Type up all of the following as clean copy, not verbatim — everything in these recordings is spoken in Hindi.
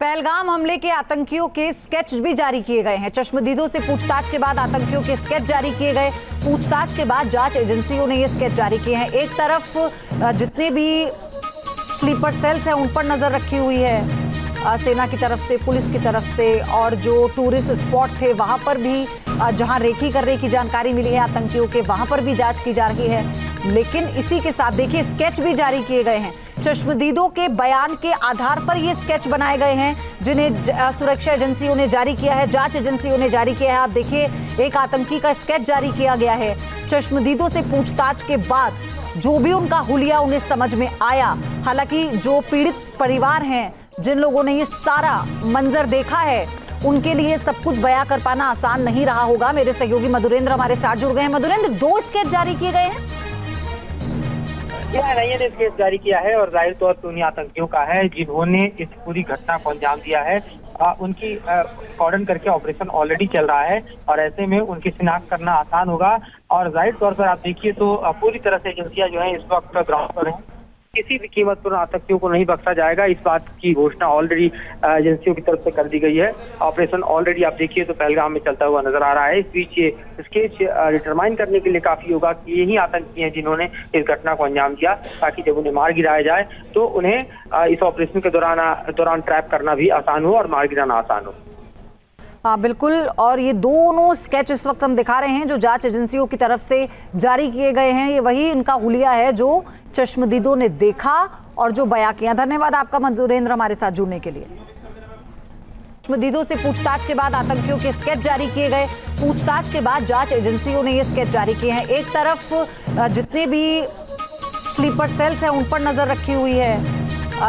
पहलगाम हमले के आतंकियों के स्केच भी जारी किए गए हैं। चश्मदीदों से पूछताछ के बाद आतंकियों के स्केच जारी किए गए। पूछताछ के बाद जांच एजेंसियों ने ये स्केच जारी किए हैं। एक तरफ जितने भी स्लीपर सेल्स हैं उन पर नजर रखी हुई है सेना की तरफ से, पुलिस की तरफ से, और जो टूरिस्ट स्पॉट थे वहां पर भी जहां रेकी करने की जानकारी मिली है आतंकियों के, वहां पर भी जांच की जा रही है। लेकिन इसी के साथ देखिए स्केच भी जारी किए गए हैं। चश्मदीदों के बयान के आधार पर ये स्केच बनाए गए हैं जिन्हें सुरक्षा एजेंसियों ने जारी किया है, जांच एजेंसियों ने जारी किया है। आप देखिए एक आतंकी का स्केच जारी किया गया है। चश्मदीदों से पूछताछ के बाद जो भी उनका हुलिया उन्हें समझ में आया। हालांकि जो पीड़ित परिवार हैं, जिन लोगों ने ये सारा मंजर देखा है, उनके लिए सब कुछ बयां कर पाना आसान नहीं रहा होगा। मेरे सहयोगी मधुरेंद्र हमारे साथ जुड़ गए हैं। मधुरेंद्र, 2 स्केच जारी किए गए हैं। एनआईए ने स्केच जारी किया है और जाहिर तौर पर उन्हीं आतंकियों का है जिन्होंने इस पूरी घटना को अंजाम दिया है। उनकी कॉर्डन करके ऑपरेशन ऑलरेडी चल रहा है और ऐसे में उनकी शिनाख्त करना आसान होगा। और जाहिर तौर पर आप देखिए तो पूरी तरह से एजेंसियां जो है इस वक्त ग्राउंड पर हैं। किसी भी कीमत पर आतंकियों को नहीं बख्शा जाएगा, इस बात की घोषणा ऑलरेडी एजेंसियों की तरफ से कर दी गई है। ऑपरेशन ऑलरेडी आप देखिए तो पहलगाम में चलता हुआ नजर आ रहा है। इस बीच ये स्केच डिटरमाइन करने के लिए काफी होगा कि यही आतंकी हैं जिन्होंने इस घटना को अंजाम दिया, ताकि जब उन्हें मार गिराया जाए तो उन्हें इस ऑपरेशन के दौरान ट्रैप करना भी आसान हो और मार गिराना आसान हो। हाँ बिल्कुल, और ये दोनों स्केच इस वक्त हम दिखा रहे हैं जो जांच एजेंसियों की तरफ से जारी किए गए हैं। ये वही इनका हुलिया है जो चश्मदीदों ने देखा और जो बयां किया। धन्यवाद आपका मधुरेंद्र हमारे साथ जुड़ने के लिए। चश्मदीदों से पूछताछ के बाद आतंकियों के स्केच जारी किए गए। पूछताछ के बाद जांच एजेंसियों ने ये स्केच जारी किए हैं। एक तरफ जितने भी स्लीपर सेल्स हैं उन पर नजर रखी हुई है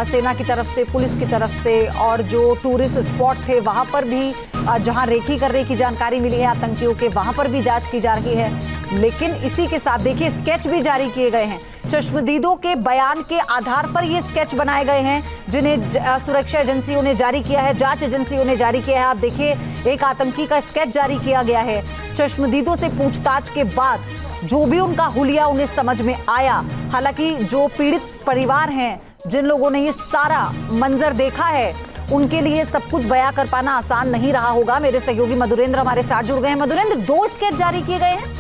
सेना की तरफ से, पुलिस की तरफ से, और जो टूरिस्ट स्पॉट थे वहां पर भी जहां रेकी करने की जानकारी मिली है आतंकियों के, वहां पर भी जांच की जा रही है। लेकिन इसी के साथ देखिए स्केच भी जारी किए गए हैं। चश्मदीदों के बयान के आधार पर ये स्केच बनाए गए हैं जिन्हें सुरक्षा एजेंसियों ने जारी किया है, जांच एजेंसियों ने जारी किया है। आप देखिए एक आतंकी का स्केच जारी किया गया है। चश्मदीदों से पूछताछ के बाद जो भी उनका हुलिया उन्हें समझ में आया। हालांकि जो पीड़ित परिवार हैं, जिन लोगों ने ये सारा मंजर देखा है, उनके लिए सब कुछ बयां कर पाना आसान नहीं रहा होगा। मेरे सहयोगी मधुरेंद्र हमारे साथ जुड़ गए हैं। मधुरेंद्र, 2 स्केच जारी किए गए हैं।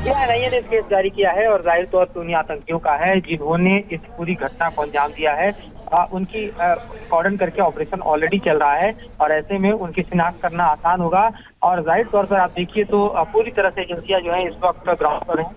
एनआईए ने स्केच जारी किया है और जाहिर तौर पर उन्हीं आतंकियों का है जिन्होंने इस पूरी घटना को अंजाम दिया है। उनकी कॉर्डन करके ऑपरेशन ऑलरेडी चल रहा है और ऐसे में उनकी शिनाख्त करना आसान होगा। और जाहिर तौर पर आप देखिए तो पूरी तरह से एजेंसियां जो है इस वक्त ग्राउंड पर हैं।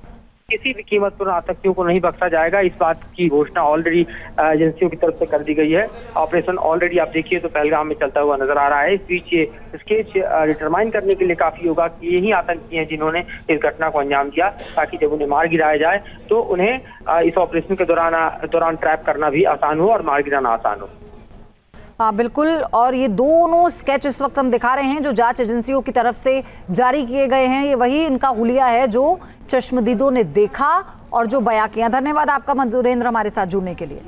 किसी भी कीमत पर आतंकियों को नहीं बख्शा जाएगा, इस बात की घोषणा ऑलरेडी एजेंसियों की तरफ से कर दी गई है। ऑपरेशन ऑलरेडी आप देखिए तो पहलगाम में चलता हुआ नजर आ रहा है। इस बीच ये स्केच डिटरमाइन करने के लिए काफी होगा कि यही आतंकी हैं जिन्होंने इस घटना को अंजाम दिया, ताकि जब उन्हें मार गिराया जाए तो उन्हें इस ऑपरेशन के दौरान ट्रैप करना भी आसान हो और मार गिराना आसान हो। हाँ बिल्कुल, और ये दोनों स्केच इस वक्त हम दिखा रहे हैं जो जांच एजेंसियों की तरफ से जारी किए गए हैं। ये वही इनका हुलिया है जो चश्मदीदों ने देखा और जो बयां किया। धन्यवाद आपका मधुरेंद्र हमारे साथ जुड़ने के लिए।